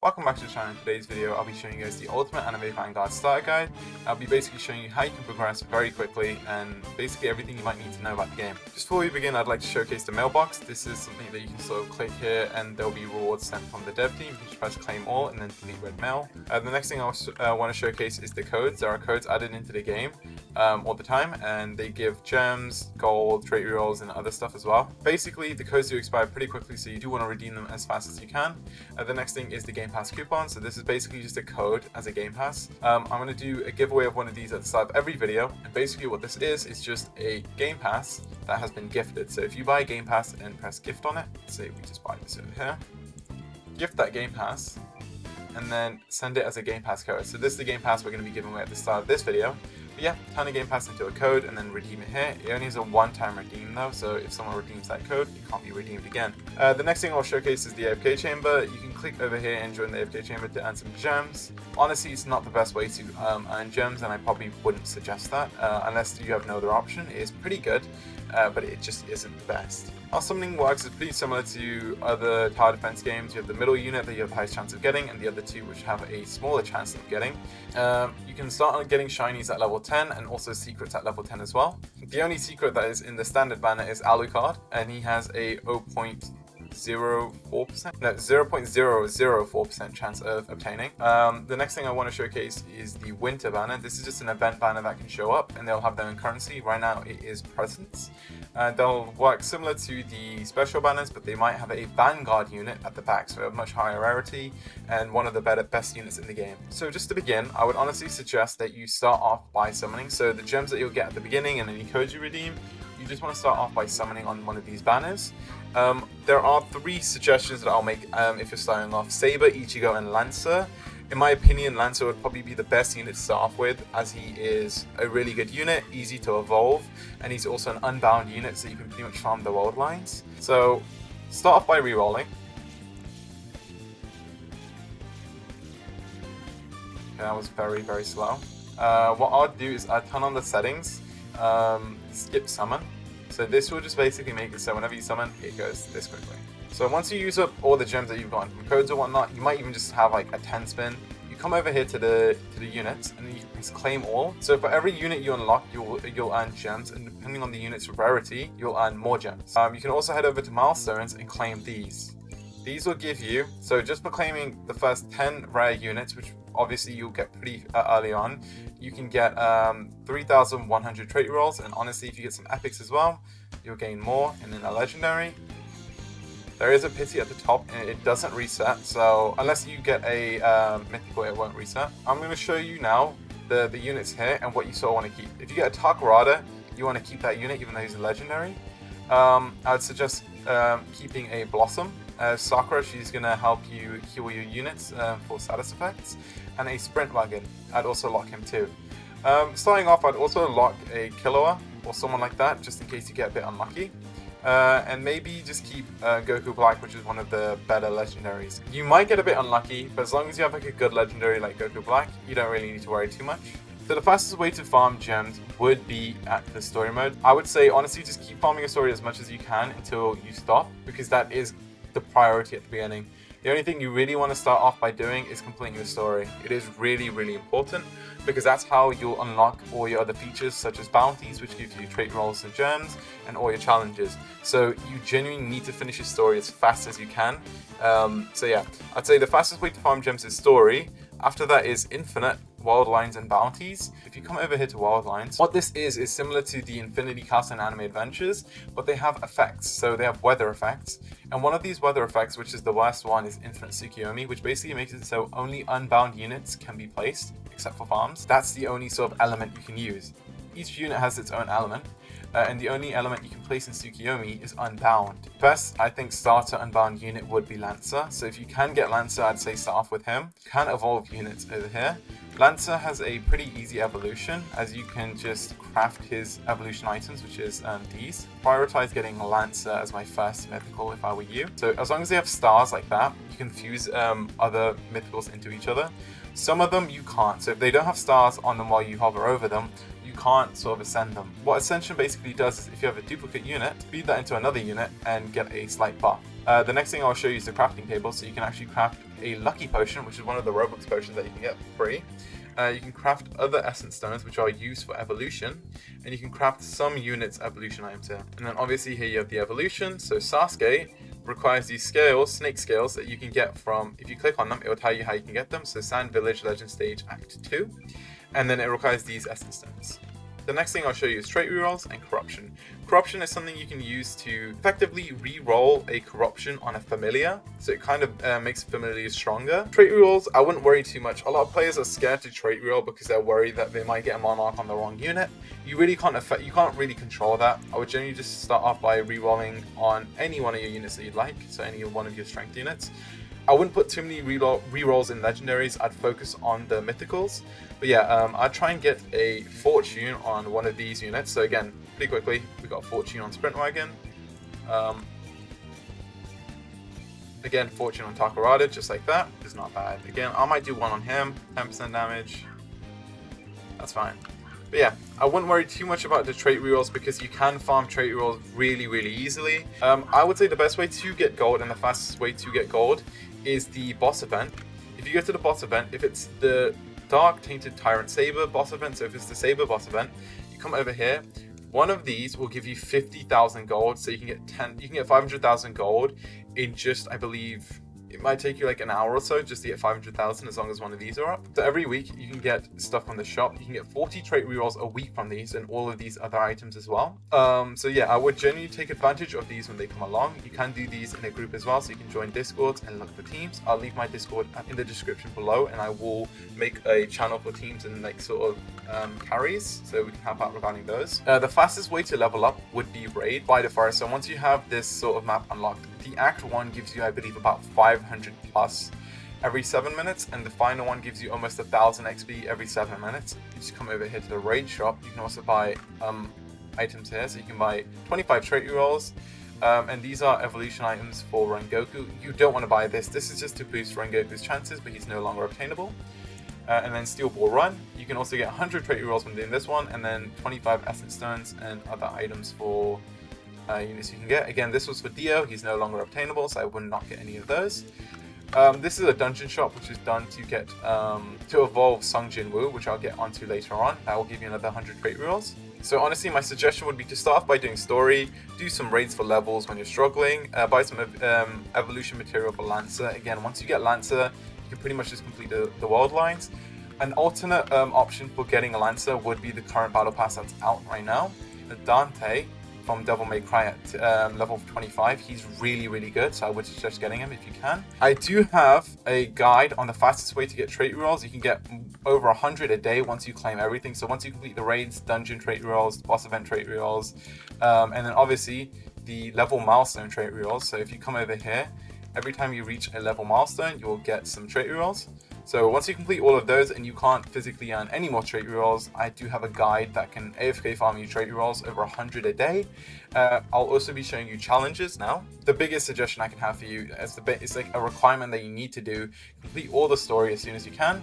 Welcome back to the channel. In today's video, I'll be showing you guys the ultimate Anime Vanguards starter guide. I'll be basically showing you how you can progress very quickly and basically everything you might need to know about the game. Just before we begin, I'd like to showcase the mailbox. This is something that you can sort of click here and there'll be rewards sent from the dev team. You can just press claim all and then delete red mail. The next thing I want to showcase is the codes. There are codes added into the game all the time, and they give gems, gold, trait rerolls, and other stuff as well. Basically, the codes do expire pretty quickly, so you do want to redeem them as fast as you can. The next thing is the Game Pass coupon. So this is basically just a code as a Game Pass. I'm going to do a giveaway of one of these at the start of every video, and basically what this is just a Game Pass that has been gifted. So if you buy a Game Pass and press gift on it, say we just buy this over here, gift that Game Pass, and then send it as a Game Pass code. So this is the Game Pass we're going to be giving away at the start of this video. But yeah, turn a Game Pass into a code and then redeem it here. It only is a one-time redeem though, so if someone redeems that code, it can't be redeemed again. The next thing I'll showcase is the AFK Chamber. You can click over here and join the AFK Chamber to earn some gems. Honestly, it's not the best way to earn gems, and I probably wouldn't suggest that unless you have no other option. It is pretty good, but it just isn't the best. How summoning works is pretty similar to other tower defense games. You have the middle unit that you have the highest chance of getting, and the other two which have a smaller chance of getting. You can start on getting shinies at level 10 and also secrets at level 10 as well. The only secret that is in the standard banner is Alucard, and he has a 0.004% chance of obtaining. The next thing I want to showcase is the winter banner. This is just an event banner that can show up, and they'll have their own currency. Right now it is presents. They'll work similar to the special banners, but they might have a Vanguard unit at the back, so a much higher rarity and one of the best units in the game. So just to begin, I would honestly suggest that you start off by summoning. So the gems that you'll get at the beginning and any codes you redeem, you just want to start off by summoning on one of these banners. There are 3 suggestions that I'll make if you're starting off: Saber, Ichigo, and Lancer. In my opinion, Lancer would probably be the best unit to start off with, as he is a really good unit, easy to evolve, and he's also an unbound unit, so you can pretty much farm the world lines. So start off by rerolling. Okay, that was very, very slow. What I'll do is I'll turn on the settings, skip summon. So this will just basically make it so whenever you summon, it goes this quickly. So once you use up all the gems that you've gotten from codes or whatnot, you might even just have like a 10 spin. You come over here to the units, and then you can claim all. So for every unit you unlock, you'll earn gems, and depending on the unit's rarity, you'll earn more gems. You can also head over to milestones and claim these. These will give you, so just for claiming the first 10 rare units, which obviously you'll get pretty early on, you can get 3,100 trait rolls, and honestly, if you get some epics as well, you'll gain more. And then a legendary, there is a pity at the top, and it doesn't reset, so unless you get a mythical, it won't reset. I'm going to show you now the units here and what you sort of want to keep. If you get a Takarada, you want to keep that unit even though he's a legendary. I would suggest keeping a Blossom. Sakura, she's going to help you heal your units for status effects. And a Sprint Wagon, I'd also lock him too. Starting off, I'd also lock a Killua or someone like that, just in case you get a bit unlucky. And maybe just keep Goku Black, which is one of the better legendaries. You might get a bit unlucky, but as long as you have like a good legendary like Goku Black, you don't really need to worry too much. So the fastest way to farm gems would be at the story mode. I would say honestly just keep farming a story as much as you can until you stop, because that is the priority at the beginning. The only thing you really want to start off by doing is completing your story. It is really, really important, because that's how you'll unlock all your other features, such as bounties, which give you trait rolls and gems, and all your challenges. So you genuinely need to finish your story as fast as you can. So yeah, I'd say the fastest way to farm gems is story. After that is infinite, world lines, and bounties. If you come over here to world lines, what this is similar to the Infinity Castle and Anime Adventures, but they have effects. So they have weather effects, and one of these weather effects, which is the worst one, is Infinite Tsukiyomi, which basically makes it so only unbound units can be placed, except for farms. That's the only sort of element you can use. Each unit has its own element, and the only element you can place in Tsukiyomi is unbound. Best, I think, starter unbound unit would be Lancer. So if you can get Lancer, I'd say start off with him. You can evolve units over here. Lancer has a pretty easy evolution, as you can just craft his evolution items, which is these. Prioritize getting Lancer as my first mythical if I were you. So as long as they have stars like that, you can fuse other mythicals into each other. Some of them you can't, so if they don't have stars on them while you hover over them, you can't sort of ascend them. What Ascension basically does is if you have a duplicate unit, feed that into another unit and get a slight buff. The next thing I'll show you is the crafting table, so you can actually craft a lucky potion, which is one of the Roblox potions that you can get for free. You can craft other essence stones, which are used for evolution, and you can craft some units evolution items here. And then obviously here you have the evolution. So Sasuke requires these scales, snake scales, that you can get from, if you click on them, it will tell you how you can get them. So Sand Village Legend Stage Act 2, and then it requires these essence stones. The next thing I'll show you is trait rerolls and corruption. Corruption is something you can use to effectively re-roll a corruption on a familiar, so it kind of makes a familiar stronger. Trait rerolls, I wouldn't worry too much. A lot of players are scared to trait reroll because they're worried that they might get a monarch on the wrong unit. You can't really control that. I would generally just start off by re-rolling on any one of your units that you'd like, so any one of your strength units. I wouldn't put too many rerolls in legendaries. I'd focus on the mythicals. But yeah, I'd try and get a fortune on one of these units. So again, pretty quickly, we got fortune on Sprint Wagon. Again, fortune on Takarada, just like that. It's not bad. Again, I might do one on him, 10% damage. That's fine. But yeah, I wouldn't worry too much about the trait rerolls because you can farm trait rerolls really, really easily. I would say the best way to get gold and the fastest way to get gold is the boss event. If you go to the boss event, if it's the Dark Tainted Tyrant Saber boss event, so if it's the Saber boss event, you come over here. One of these will give you 50,000 gold, so you can get 500,000 gold in just, I believe, it might take you like an hour or so just to get 500,000 as long as one of these are up. So every week you can get stuff from the shop. You can get 40 trait rerolls a week from these and all of these other items as well. So yeah, I would generally take advantage of these when they come along. You can do these in a group as well, so you can join Discords and look for teams. I'll leave my Discord in the description below, and I will make a channel for teams and like sort of carries, so we can help out regarding those. The fastest way to level up would be Raid by the Forest. So once you have this sort of map unlocked, the Act 1 gives you, I believe, about 500 plus every 7 minutes, and the final one gives you almost 1,000 XP every 7 minutes. You just come over here to the Raid shop. You can also buy items here, so you can buy 25 trait rerolls, and these are evolution items for Rengoku. You don't want to buy this. This is just to boost Rengoku's chances, but he's no longer obtainable. And then Steel Ball Run. You can also get 100 trait rerolls from doing this one, and then 25 essence stones and other items for units you can get. Again, this was for Dio. He's no longer obtainable, so I would not get any of those. This is a dungeon shop which is done to get to evolve Sung Jin Woo, which I'll get onto later on. That will give you another 100 trait rerolls. So honestly, my suggestion would be to start off by doing story, do some raids for levels when you're struggling, buy some evolution material for Lancer. Again, once you get Lancer, you can pretty much just complete the world lines. An alternate option for getting a Lancer would be the current battle pass that's out right now. Dante from Devil May Cry at level 25. He's really, really good, so I would suggest getting him if you can. I do have a guide on the fastest way to get trait rerolls. You can get over 100 a day once you claim everything. So once you complete the raids, dungeon trait rerolls, boss event trait rerolls, and then obviously the level milestone trait rerolls. So if you come over here, every time you reach a level milestone, you will get some trait rerolls. So once you complete all of those and you can't physically earn any more trait rerolls, I do have a guide that can AFK farm you trait rerolls over 100 a day. I'll also be showing you challenges now. The biggest suggestion I can have for you is it's like a requirement that you need to do. Complete all the story as soon as you can.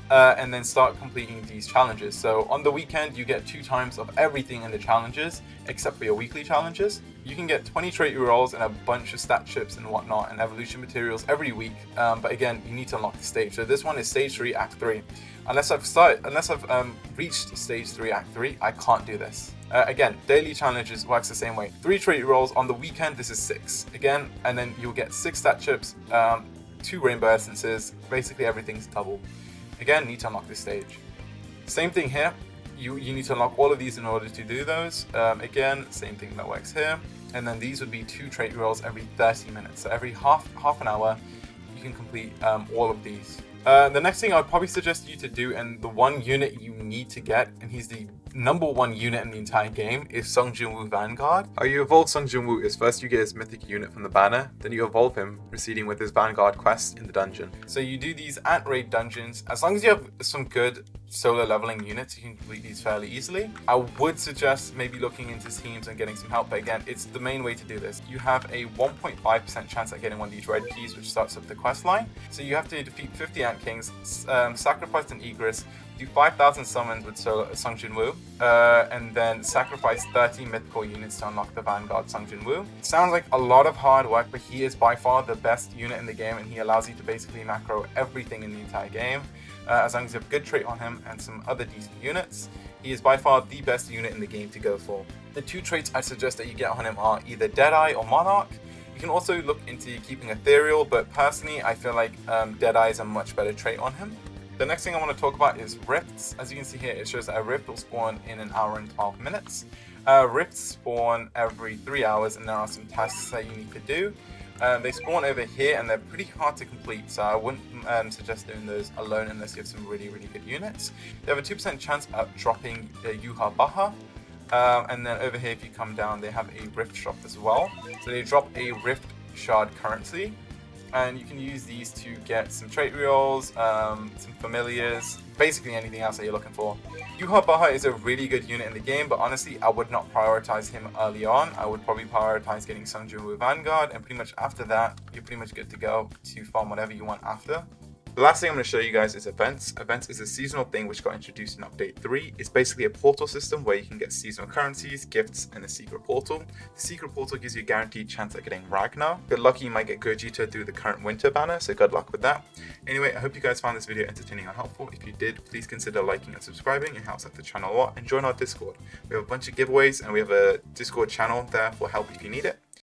And then start completing these challenges. So on the weekend, you get 2 times of everything in the challenges, except for your weekly challenges. You can get 20 trait rerolls and a bunch of stat chips and whatnot and evolution materials every week. But again, you need to unlock the stage. So this one is stage 3, act 3. Unless I've reached stage 3, act 3, I can't do this. Again, daily challenges works the same way. 3 trait rerolls on the weekend. This is 6 again, and then you'll get 6 stat chips, 2 rainbow essences. Basically, everything's double. Again, need to unlock this stage. Same thing here. You need to unlock all of these in order to do those. Again, same thing that works here. And then these would be 2 trait rerolls every 30 minutes. So every half an hour, you can complete all of these. The next thing I'd probably suggest you to do, and the one unit you need to get, and he's the #1 unit in the entire game, is Sung Jin Woo Vanguard. How you evolve Sung Jin Woo is first you get his mythic unit from the banner, then you evolve him, proceeding with his Vanguard quest in the dungeon. So you do these ant raid dungeons. As long as you have some good solo leveling units, you can complete these fairly easily. I would suggest maybe looking into teams and getting some help, but again, it's the main way to do this. You have a 1.5% chance at getting one of these red keys, which starts up the quest line. So you have to defeat 50 Ant Kings, sacrifice an Egress, do 5,000 summons with Sung Jin Woo, and then sacrifice 30 mythical units to unlock the Vanguard Sung Jin Woo. It sounds like a lot of hard work, but he is by far the best unit in the game, and he allows you to basically macro everything in the entire game. As long as you have good trait on him and some other decent units, he is by far the best unit in the game to go for. The two traits I suggest that you get on him are either Deadeye or Monarch. You can also look into keeping Ethereal, but personally I feel like Deadeye is a much better trait on him. The next thing I want to talk about is Rifts. As you can see here, it shows that a Rift will spawn in an hour and 12 minutes. Rifts spawn every 3 hours, and there are some tasks that you need to do. They spawn over here, and they're pretty hard to complete, so I wouldn't suggest doing those alone unless you have some really good units. They have a 2% chance of dropping Yuha Baha, and then over here if you come down, they have a Rift drop as well. So they drop a Rift Shard currency, and you can use these to get some trait rerolls, some familiars, basically anything else that you're looking for. Yuha Baha is a really good unit in the game, but honestly, I would not prioritize him early on. I would probably prioritize getting Sung Jin Woo Vanguard, and pretty much after that, you're pretty much good to go to farm whatever you want after. The last thing I'm going to show you guys is Events. Events is a seasonal thing which got introduced in Update 3. It's basically a portal system where you can get seasonal currencies, gifts, and a secret portal. The secret portal gives you a guaranteed chance at getting Ragnar. Good luck, you might get Gogeta through the current winter banner, so good luck with that. Anyway, I hope you guys found this video entertaining and helpful. If you did, please consider liking and subscribing. It helps out the channel a lot. And join our Discord. We have a bunch of giveaways, and we have a Discord channel there for help if you need it.